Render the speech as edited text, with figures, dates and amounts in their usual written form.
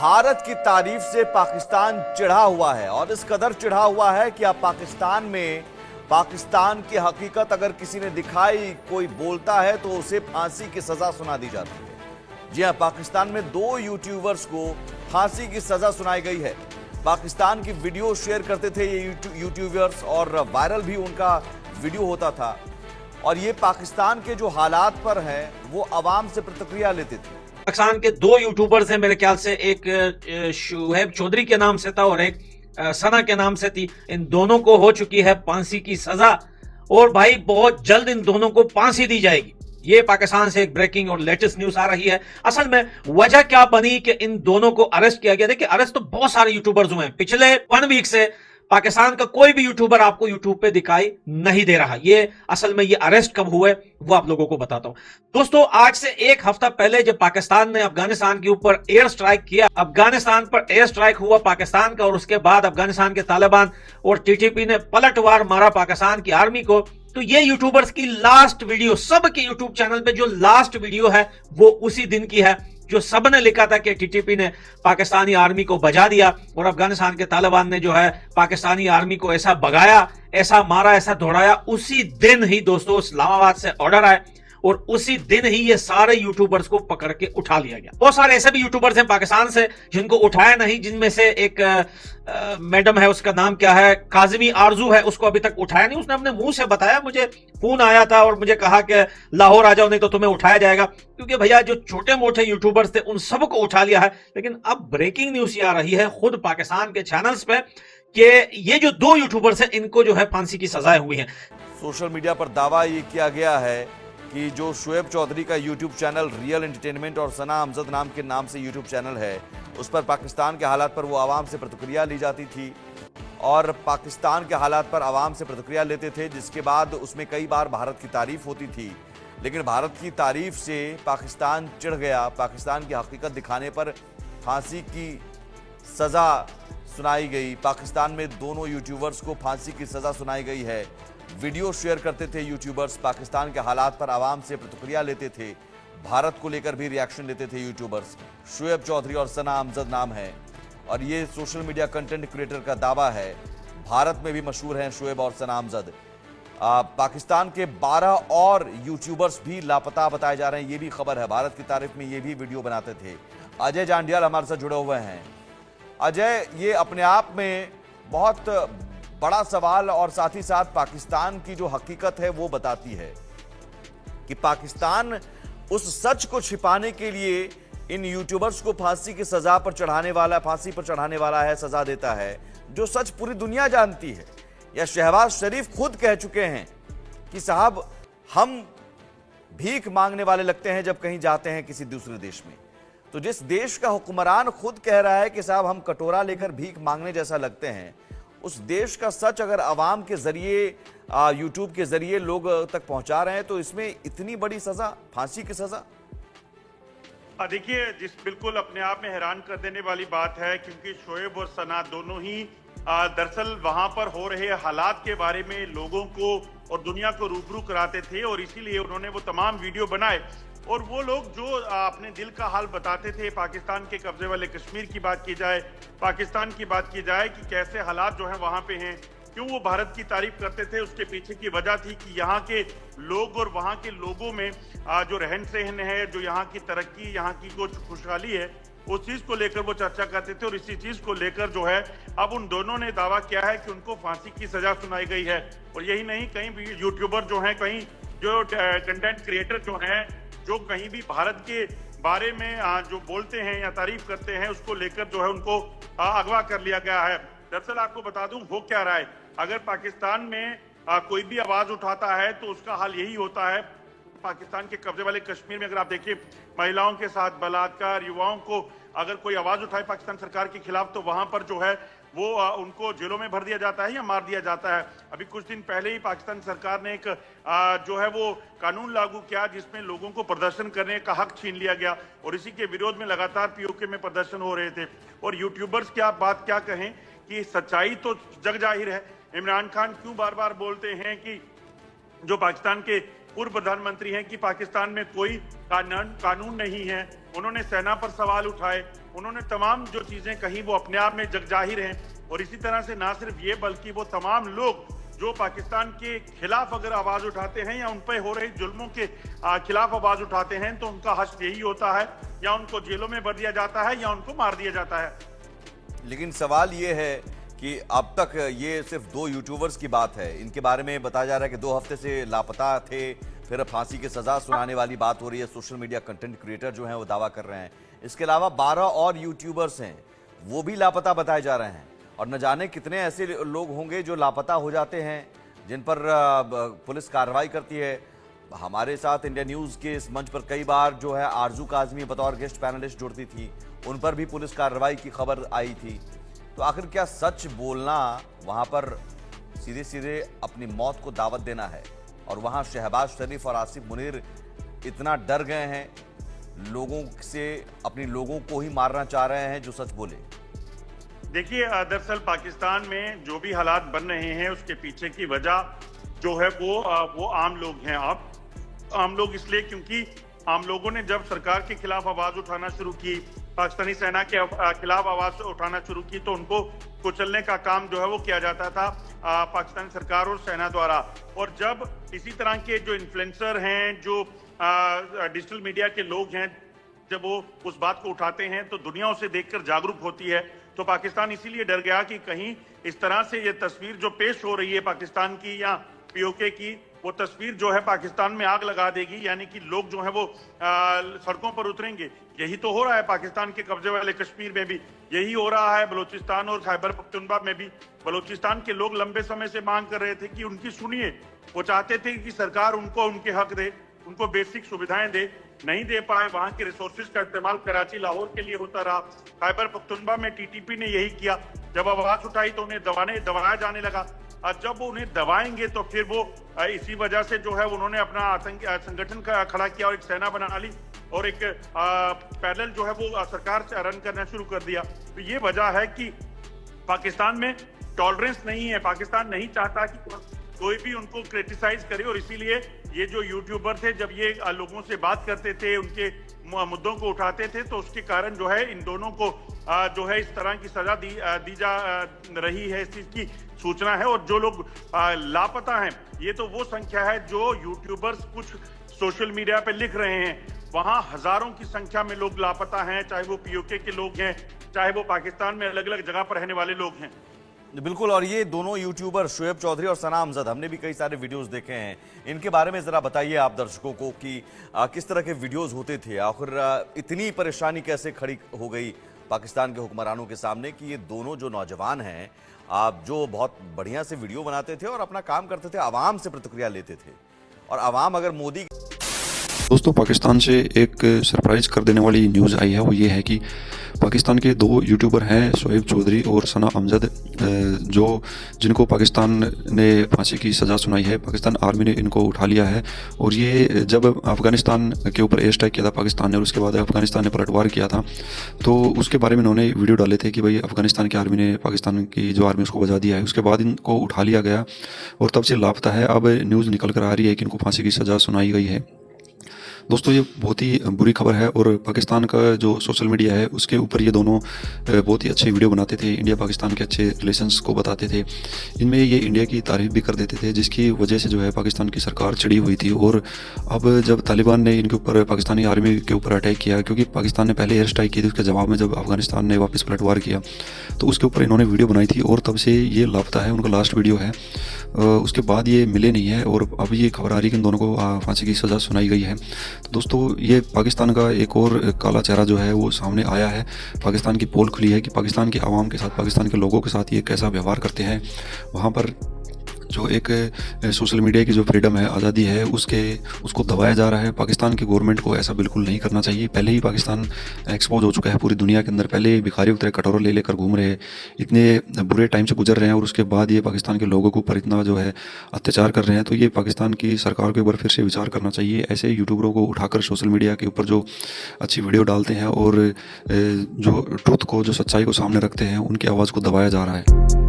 भारत की तारीफ से पाकिस्तान चिढ़ा हुआ है और इस कदर चिढ़ा हुआ है कि अब पाकिस्तान में पाकिस्तान की हकीकत अगर किसी ने दिखाई, कोई बोलता है तो उसे फांसी की सजा सुना दी जाती है। जी हां, पाकिस्तान में 2 यूट्यूबर्स को फांसी की सजा सुनाई गई है। पाकिस्तान की वीडियो शेयर करते थे ये यूट्यूबर्स और वायरल भी उनका वीडियो होता था और ये पाकिस्तान के जो हालात पर है वो आवाम से प्रतिक्रिया लेते थे। पाकिस्तान के 2 यूट्यूबर्स हैं, मेरे ख्याल से एक शुएब चौधरी के नाम से था और एक सना के नाम से थी। इन दोनों को हो चुकी है फांसी की सजा और भाई बहुत जल्द इन दोनों को फांसी दी जाएगी। ये पाकिस्तान से एक ब्रेकिंग और लेटेस्ट न्यूज आ रही है। असल में वजह क्या बनी कि इन दोनों को अरेस्ट किया गया? देखिए, अरेस्ट तो बहुत सारे यूट्यूबर्स हुए हैं। पिछले 1 वीक से पाकिस्तान का कोई भी यूट्यूबर आपको यूट्यूब पे दिखाई नहीं दे रहा। ये असल में ये अरेस्ट कब हुए वो आप लोगों को बताता हूं। दोस्तों, आज से 1 हफ्ता पहले जब पाकिस्तान ने अफगानिस्तान के ऊपर एयर स्ट्राइक किया, अफगानिस्तान पर एयर स्ट्राइक हुआ पाकिस्तान का और उसके बाद अफगानिस्तान के तालिबान और टीटीपी ने पलटवार मारा पाकिस्तान की आर्मी को। तो ये यूट्यूबर्स की लास्ट वीडियो, सबके यूट्यूब चैनल पे जो लास्ट वीडियो है वो उसी दिन की है जो सबने लिखा था कि टीटीपी ने पाकिस्तानी आर्मी को बजा दिया और अफगानिस्तान के तालिबान ने जो है पाकिस्तानी आर्मी को ऐसा भगाया, ऐसा मारा, ऐसा दौड़ाया। उसी दिन ही दोस्तों इस्लामाबाद से ऑर्डर आए और उसी दिन ही ये सारे यूट्यूबर्स को पकड़ के उठा लिया गया। बहुत सारे ऐसे भी यूट्यूबर्स हैं पाकिस्तान से जिनको उठाया नहीं, जिनमें से एक मैडम है, उसका नाम क्या है, काजिमी आरजू है, उसको अभी तक उठाया नहीं। उसने अपने मुंह से बताया, मुझे फोन आया था और मुझे कहा कि लाहौर आ जाओ नहीं तो तुम्हें उठाया जाएगा। क्योंकि भैया जो छोटे मोटे यूट्यूबर्स थे उन सबको उठा लिया है। लेकिन अब ब्रेकिंग न्यूज आ रही है खुद पाकिस्तान के चैनल्स पे कि ये जो 2 यूट्यूबर्स हैं इनको जो है फांसी की सजाएं हुई हैं। सोशल मीडिया पर दावा ये किया गया है कि जो शुएब चौधरी का यूट्यूब चैनल रियल एंटरटेनमेंट और सना अमजद नाम के नाम से यूट्यूब चैनल है, उस पर पाकिस्तान के हालात पर वो आवाम से प्रतिक्रिया ली जाती थी और पाकिस्तान के हालात पर आवाम से प्रतिक्रिया लेते थे, जिसके बाद उसमें कई बार भारत की तारीफ होती थी। लेकिन भारत की तारीफ से पाकिस्तान चिढ़ गया। पाकिस्तान की हकीकत दिखाने पर फांसी की सज़ा सुनाई गई। पाकिस्तान में दोनों यूट्यूबर्स को फांसी की सज़ा सुनाई गई है। वीडियो शेयर करते थे यूट्यूबर्स, पाकिस्तान के हालात पर आवाम से प्रतिक्रिया लेते थे, भारत को लेकर भी रिएक्शन लेते थे यूट्यूबर्स। शुएब चौधरी और सना अमजद नाम है और ये सोशल मीडिया कंटेंट क्रिएटर का दावा है। भारत में भी मशहूर हैं शुएब और सना अमजद। पाकिस्तान के 12 और यूट्यूबर्स भी लापता बताए जा रहे हैं, ये भी खबर है। भारत की तारीफ में ये भी वीडियो बनाते थे। अजय जांडियाल हमारे साथ जुड़े हुए हैं। अजय, ये अपने आप में बहुत बड़ा सवाल और साथ ही साथ पाकिस्तान की जो हकीकत है वो बताती है कि पाकिस्तान उस सच को छिपाने के लिए इन यूट्यूबर्स को फांसी की सजा पर चढ़ाने वाला, फांसी पर चढ़ाने वाला है, सजा देता है, जो सच पूरी दुनिया जानती है। या शहबाज शरीफ खुद कह चुके हैं कि साहब हम भीख मांगने वाले लगते हैं जब कहीं जाते हैं किसी दूसरे देश में। तो जिस देश का हुक्मरान खुद कह रहा है कि साहब हम कटोरा लेकर भीख मांगने जैसा लगते हैं, उस देश का सच अगर आवाम के जरिए, यूट्यूब के जरिए लोग तक पहुंचा रहे हैं, तो इसमें इतनी बड़ी सजा, फांसी की सजा। देखिए, बिल्कुल अपने आप में हैरान कर देने वाली बात है, क्योंकि शोएब और सना दोनों ही दरअसल वहां पर हो रहे हालात के बारे में लोगों को और दुनिया को रूबरू कराते थे और इसीलिए उन्होंने वो तमाम वीडियो बनाए। और वो लोग जो अपने दिल का हाल बताते थे, पाकिस्तान के कब्जे वाले कश्मीर की बात की जाए, पाकिस्तान की बात की जाए कि कैसे हालात जो हैं वहाँ पे हैं, क्यों वो भारत की तारीफ करते थे, उसके पीछे की वजह थी कि यहाँ के लोग और वहाँ के लोगों में जो रहन सहन है, जो यहाँ की तरक्की, यहाँ की जो खुशहाली है, उस चीज़ को लेकर वो चर्चा करते थे। और इसी चीज़ को लेकर जो है अब उन दोनों ने दावा किया है कि उनको फांसी की सजा सुनाई गई है। और यही नहीं, कहीं भी यूट्यूबर जो हैं, कहीं जो कंटेंट क्रिएटर जो हैं, जो कहीं भी भारत के बारे में जो बोलते हैं या तारीफ करते हैं, उसको लेकर जो है उनको अगवा कर लिया गया है। दरअसल आपको बता दूं हो क्या रहा है, अगर पाकिस्तान में कोई भी आवाज उठाता है तो उसका हाल यही होता है। पाकिस्तान के कब्जे वाले कश्मीर में अगर आप देखिए, महिलाओं के साथ बलात्कार, युवाओं को अगर कोई आवाज उठाए पाकिस्तान सरकार के खिलाफ, तो वहां पर जो है वो उनको जेलों में भर दिया जाता है या मार दिया जाता है। अभी कुछ दिन पहले ही पाकिस्तान सरकार ने एक जो है वो कानून लागू किया जिसमें लोगों को प्रदर्शन करने का हक छीन लिया गया और इसी के विरोध में लगातार पीओके में प्रदर्शन हो रहे थे। और यूट्यूबर्स की आप बात क्या कहें कि सच्चाई तो जग जाहिर है। इमरान खान क्यों बार बार बोलते हैं कि जो पाकिस्तान के पूर्व प्रधानमंत्री हैं कि पाकिस्तान में कोई कानून नहीं है। उन्होंने सेना पर सवाल उठाए, उन्होंने तमाम जो चीजें कही वो अपने आप में जगजाहिर हैं। और इसी तरह से ना सिर्फ ये बल्कि वो तमाम लोग जो पाकिस्तान के खिलाफ अगर आवाज उठाते हैं या उन पर हो रहे जुल्मों के खिलाफ आवाज उठाते हैं तो उनका हश्र यही होता है, या उनको जेलों में भर दिया जाता है या उनको मार दिया जाता है। लेकिन सवाल ये है कि अब तक ये सिर्फ 2 यूट्यूबर्स की बात है। इनके बारे में बताया जा रहा है कि 2 हफ्ते से लापता थे, फिर अब फांसी की सजा सुनाने वाली बात हो रही है। सोशल मीडिया कंटेंट क्रिएटर जो हैं वो दावा कर रहे हैं। इसके अलावा 12 और यूट्यूबर्स हैं, वो भी लापता बताए जा रहे हैं। और न जाने कितने ऐसे लोग होंगे जो लापता हो जाते हैं, जिन पर पुलिस कार्रवाई करती है। हमारे साथ इंडिया न्यूज़ के इस मंच पर कई बार जो है आरजू काजमी बतौर गेस्ट पैनलिस्ट जुड़ती थी, उन पर भी पुलिस कार्रवाई की खबर आई थी। तो आखिर क्या सच बोलना वहाँ पर सीधे सीधे अपनी मौत को दावत देना है? और वहाँ शहबाज शरीफ और आसिफ मुनीर इतना डर गए हैं लोगों से, अपनी लोगों को ही मारना चाह रहे हैं जो सच बोले। देखिए, दरअसल पाकिस्तान में जो भी हालात बन रहे हैं उसके पीछे की वजह जो है वो आम लोग हैं। आप आम लोग इसलिए क्योंकि आम लोगों ने जब सरकार के खिलाफ आवाज उठाना शुरू की, पाकिस्तानी सेना के खिलाफ आवाज उठाना शुरू की, तो उनको कुचलने का काम जो है वो किया जाता था पाकिस्तानी सरकार और सेना द्वारा। और जब इसी तरह के जो इन्फ्लुएंसर हैं, जो डिजिटल मीडिया के लोग हैं, जब वो उस बात को उठाते हैं तो दुनिया उसे देखकर जागरूक होती है। तो पाकिस्तान इसीलिए डर गया कि कहीं इस तरह से ये तस्वीर जो पेश हो रही है पाकिस्तान की या पीओके की, वो तस्वीर जो है पाकिस्तान में आग लगा देगी, यानी कि लोग जो है वो सड़कों पर उतरेंगे। यही तो हो रहा है पाकिस्तान के कब्जे वाले कश्मीर में भी, यही हो रहा है बलूचिस्तान और खैबर पख्तूनख्वा में भी। बलूचिस्तान के लोग लंबे समय से मांग कर रहे थे कि उनकी सुनिए। वो चाहते थे कि सरकार उनको उनके हक दे, उनको बेसिक सुविधाएं दे, नहीं दे पाए। वहां के रिसोर्सेज का इस्तेमाल कराची लाहौर के लिए होता रहा। खैबर पख्तूनख्वा में टीटीपी ने यही किया। जब आवाज उठाई तो उन्हें दबाया जाने लगा। और जब वो उन्हें दबाएंगे तो फिर वो इसी वजह से जो है उन्होंने अपना आतंकी संगठन खड़ा किया और एक सेना बना ली और एक पैरेलल जो है वो सरकार रन करना शुरू कर दिया। तो ये वजह है कि पाकिस्तान में टॉलरेंस नहीं है। पाकिस्तान नहीं चाहता कि कोई भी उनको क्रिटिसाइज करे, और इसीलिए ये जो यूट्यूबर थे जब ये लोगों से बात करते थे, उनके मुद्दों को उठाते थे, तो उसके कारण जो है इन दोनों को जो है इस तरह की सजा दी जा रही है। इस चीज की सूचना है। और जो लोग लापता हैं, ये तो वो संख्या है जो यूट्यूबर्स कुछ सोशल मीडिया पे लिख रहे हैं। वहां हजारों की संख्या में लोग लापता हैं, चाहे वो पीओके के लोग हैं, चाहे वो पाकिस्तान में अलग अलग जगह पर रहने वाले लोग हैं। बिल्कुल। और ये दोनों यूट्यूबर शुएब चौधरी और सना अमजद, हमने भी कई सारे वीडियोस देखे हैं। इनके बारे में जरा बताइए आप दर्शकों को कि किस तरह के वीडियोस होते थे, आखिर इतनी परेशानी कैसे खड़ी हो गई पाकिस्तान के हुक्मरानों के सामने कि ये दोनों जो नौजवान हैं, आप जो बहुत बढ़िया से वीडियो बनाते थे और अपना काम करते थे, आवाम से प्रतिक्रिया लेते थे, और आवाम अगर मोदी। दोस्तों, पाकिस्तान से एक सरप्राइज कर देने वाली न्यूज़ आई है। वो ये है कि पाकिस्तान के 2 यूट्यूबर हैं, शुएब चौधरी और सना अमजद, जिनको पाकिस्तान ने फांसी की सज़ा सुनाई है। पाकिस्तान आर्मी ने इनको उठा लिया है। और ये जब अफ़गानिस्तान के ऊपर एयर स्ट्राइक किया था पाकिस्तान ने, और उसके बाद अफ़गानिस्तान ने पलटवार किया था, तो उसके बारे में इन्होंने वीडियो डाले थे कि भाई अफ़गानिस्तान की आर्मी ने पाकिस्तान की जो आर्मी उसको बजा दिया है। उसके बाद इनको उठा लिया गया और तब से लापता है। अब न्यूज़ निकल कर आ रही है कि इनको फांसी की सज़ा सुनाई गई है। दोस्तों, ये बहुत ही बुरी खबर है। और पाकिस्तान का जो सोशल मीडिया है उसके ऊपर ये दोनों बहुत ही अच्छे वीडियो बनाते थे, इंडिया पाकिस्तान के अच्छे रिलेशंस को बताते थे। इनमें ये इंडिया की तारीफ भी कर देते थे, जिसकी वजह से जो है पाकिस्तान की सरकार चिड़ी हुई थी। और अब जब तालिबान ने इनके ऊपर, पाकिस्तानी आर्मी के ऊपर अटैक किया, क्योंकि पाकिस्तान ने पहले एयर स्ट्राइक की थी, उसके जवाब में जब अफगानिस्तान ने वापस पलटवार किया तो उसके ऊपर इन्होंने वीडियो बनाई थी, और तब से ये लापता है। उनका लास्ट वीडियो है, उसके बाद ये मिले नहीं है। और अब ये खबर आ रही है कि इन दोनों को फांसी की सज़ा सुनाई गई है। तो दोस्तों, ये पाकिस्तान का एक और काला चेहरा जो है वो सामने आया है। पाकिस्तान की पोल खुली है कि पाकिस्तान के आवाम के साथ, पाकिस्तान के लोगों के साथ ये कैसा व्यवहार करते हैं। वहाँ पर जो एक सोशल मीडिया की जो फ्रीडम है, आज़ादी है, उसको दबाया जा रहा है। पाकिस्तान की गवर्नमेंट को ऐसा बिल्कुल नहीं करना चाहिए। पहले ही पाकिस्तान एक्सपोज हो चुका है पूरी दुनिया के अंदर। पहले भिखारी की तरह कटोरा ले लेकर घूम रहे हैं, इतने बुरे टाइम से गुजर रहे हैं, और उसके बाद ये पाकिस्तान के लोगों के ऊपर इतना जो है अत्याचार कर रहे हैं। तो ये पाकिस्तान की सरकार के ऊपर फिर से विचार करना चाहिए। ऐसे यूट्यूबरों को उठाकर सोशल मीडिया के ऊपर जो अच्छी वीडियो डालते हैं और जो ट्रुथ को, जो सच्चाई को सामने रखते हैं, उनकी आवाज़ को दबाया जा रहा है।